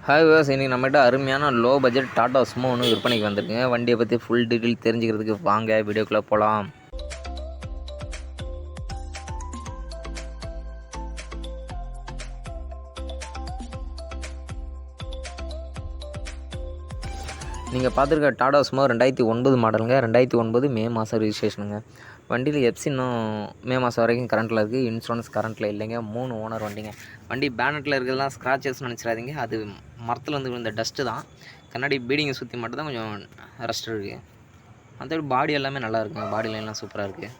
Hi விவாஸ், இன்றைக்கி நம்மகிட்ட அருமையான லோ பட்ஜெட் டாடா சுமோ ஒன்று விற்பனைக்கு வந்திருக்குங்க. வண்டியை பற்றி ஃபுல் டீட்டெயில் தெரிஞ்சுக்கிறதுக்கு வாங்க வீடியோக்குள்ளே போகலாம். நீங்கள் பார்த்துருக்க டாடா சுமோ 2009 மாடலுங்க. 2009 மே மாதம் ரிஜிஸ்ட்ரேஷனுங்க. வண்டியில் எஃப்சி இன்னும் மே மாதம் வரைக்கும் கரண்ட்டில் இருக்குது. இன்சூரன்ஸ் கரண்ட்டில் இல்லைங்க. 3 ஓனர் வண்டிங்க. வண்டி பேனட்டில் இருக்கிறதுலாம் ஸ்க்ராச்சஸ்ன்னு நினச்சிடாதீங்க. அது மரத்தில் வந்து விழுந்த டஸ்ட்டு தான். கண்ணாடி பீடிங்கை சுற்றி மட்டும் தான் கொஞ்சம் ரஸ்ட் இருக்குது. மற்றபடி பாடி எல்லாமே நல்லா இருக்குங்க. பாடி லைன்லாம் சூப்பராக இருக்குது.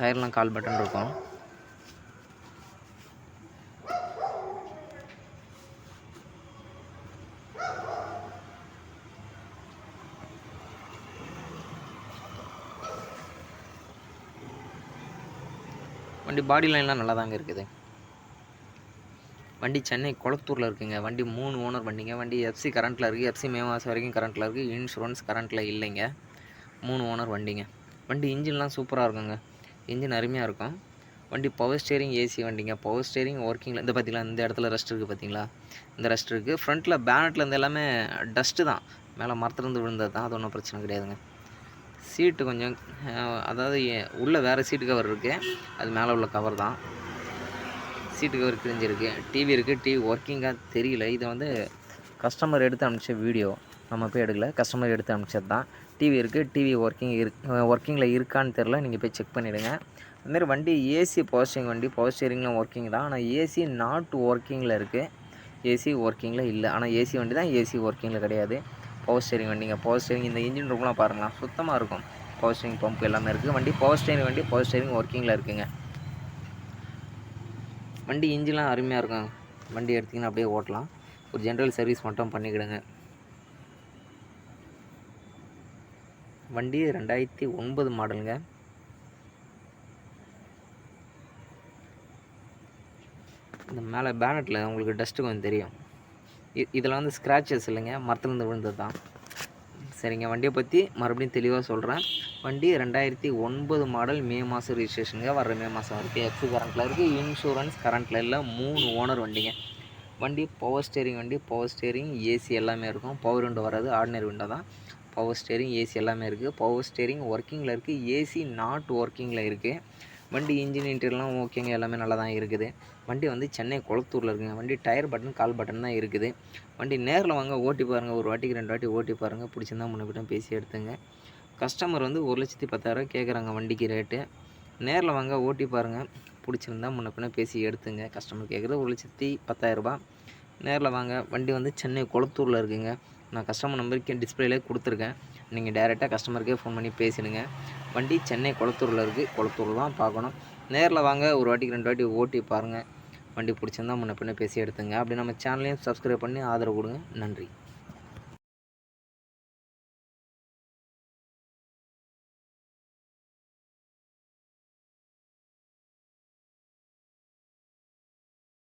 டயர்லாம் கால் பட்டன் இருக்கும். வண்டி பாடி லைன்லாம் நல்லா தாங்க இருக்குது. வண்டி சென்னை கொளத்தூரில் இருக்குங்க. வண்டி 3 ஓனர் வண்டிங்க. வண்டி எஃப்சி கரண்ட்டில் இருக்குது. எஃப்சி மே மாதம் வரைக்கும் கரண்ட்டில் இருக்குது. இன்சூரன்ஸ் கரண்ட்டில் இல்லைங்க. 3 ஓனர் வண்டிங்க. வண்டி இன்ஜின்லாம் சூப்பராக இருக்குங்க. இன்ஜின் அருமையாக இருக்கும். வண்டி பவர் ஸ்டேரிங் ஏசி வண்டிங்க. பவர் ஸ்டேரிங் ஒர்க்கிங்கில் இந்த பார்த்தீங்களா, இந்த இடத்துல ரெஸ்ட் இருக்குது பார்த்தீங்களா, இந்த ரெஸ்ட் இருக்குது. ஃப்ரண்ட்டில் பேனட்டில் இருந்து எல்லாமே டஸ்ட்டு தான். மேலே மரத்துலேருந்து விழுந்தது தான். அது ஒன்றும் பிரச்சனை கிடையாதுங்க. சீட்டு கொஞ்சம் அதாவது உள்ளே வேறு சீட்டு கவர் இருக்குது. அது மேலே உள்ள கவர் தான். சீட்டு கவர் கிழிஞ்சிருக்கு. டிவி இருக்குது. டிவி ஒர்க்கிங்காக தெரியல. இதை வந்து கஸ்டமர் எடுத்து அனுப்பிச்ச வீடியோ, நம்ம போய் எடுக்கல. கஸ்டமர் எடுத்து அனுப்பிச்சது தான். டிவி இருக்குது. டிவி ஒர்க்கிங்கில் இருக்கான்னு தெரில. நீங்கள் போய் செக் பண்ணிவிடுங்க. அதுமாரி வண்டி ஏசி பவர் ஸ்டேரிங் வண்டி. பவர் ஸ்டேரிங்லாம் ஒர்க்கிங் தான். ஆனால் ஏசி நாட் ஒர்க்கிங்கில் இருக்குது. ஏசி ஒர்க்கிங்கில் இல்லை. ஆனால் ஏசி வண்டி தான். ஏசி ஒர்க்கிங்கில் கிடையாது. பவர் ஸ்டேரிங் வண்டிங்க. பவர் ஸ்டேரிங் இந்த இன்ஜின் ரூம்லாம் பாருங்களேன், சுத்தமாக இருக்கும். பவர் ஸ்டேரிங் பம்ப் எல்லாமே இருக்குது. வண்டி பவர் ஸ்டேரிங் வண்டி. பவர் ஸ்டேரிங் ஒர்க்கிங்கில் இருக்குங்க. வண்டி இன்ஜின்லாம் அருமையாக இருக்கும். வண்டி எடுத்திங்கன்னா அப்படியே ஓட்டலாம். ஒரு ஜென்ரல் சர்வீஸ் மட்டும் பண்ணிக்கிடுங்க. வண்டி 2009 மாடலுங்க. இந்த மேலே பேனட்டில் உங்களுக்கு டஸ்ட்டு கொஞ்சம் தெரியும். இதில் வந்து ஸ்க்ராச்சஸ் இல்லைங்க, மரத்துலேருந்து விழுந்தது தான். சரிங்க, வண்டியை பற்றி மறுபடியும் தெளிவாக சொல்கிறேன். வண்டி 2009 மாடல், மே மாதம் ரிஜிஸ்ட்ரேஷனுங்க. வர மே மாதம் வரைக்கும் எஃப்சி கரண்ட்டில் இருக்குது. இன்சூரன்ஸ் கரண்ட்டில் இல்லை. 3 ஓனர் வண்டிங்க. வண்டி பவர் ஸ்டேரிங் வண்டி. பவர் ஸ்டேரிங் ஏசி எல்லாமே இருக்கும். பவர் விண்டோ வராது, ஆர்டினரி விண்டோ தான். பவர் ஸ்டேரிங் ஏசி எல்லாமே இருக்குது. பவர் ஸ்டேரிங் ஒர்க்கிங்கில் இருக்குது. ஏசி நாட் ஒர்க்கிங்கில் இருக்குது. வண்டி இன்ஜின் இன்டீரியர்லாம் ஓகேங்க, எல்லாமே நல்லா தான் இருக்குது. வண்டி வந்து சென்னை கொளத்தூரில் இருக்குங்க. வண்டி டயர் பட்டன் கால் பட்டன் தான் இருக்குது. வண்டி நேரில் வாங்க, ஓட்டி பாருங்கள். ஒரு வாட்டிக்கு 2 வாட்டி ஓட்டி பாருங்கள். பிடிச்சிருந்தா முன்னே பேசி எடுத்துங்க. கஸ்டமர் வந்து 1,10,000 கேட்குறாங்க வண்டிக்கு ரேட்டு. நேரில் வாங்க, ஓட்டி பாருங்கள். பிடிச்சிருந்தா முன்ன பேசி எடுத்துங்க. கஸ்டமர் கேட்குறது 1,10,000. நேரில் வாங்க. வண்டி வந்து சென்னை கொளத்தூரில் இருக்குங்க. நான் கஸ்டமர் நம்பருக்கு டிஸ்பிளேலே கொடுத்துருக்கேன். நீங்கள் டேரெக்டாக கஸ்டமருக்கே ஃபோன் பண்ணி பேசிடுங்க. வண்டி சென்னை கொளத்தூரில் இருக்குது. கொளத்தூர் தான் பார்க்கணும். நேரில் வாங்க, ஒரு வாட்டிக்கு 2 வாட்டி ஓட்டி பாருங்கள். வண்டி பிடிச்சிருந்தா முன்ன பேசி எடுத்துங்க. அப்படி நம்ம சேனலையும் சப்ஸ்கிரைப் பண்ணி ஆதரவு கொடுங்க. நன்றி.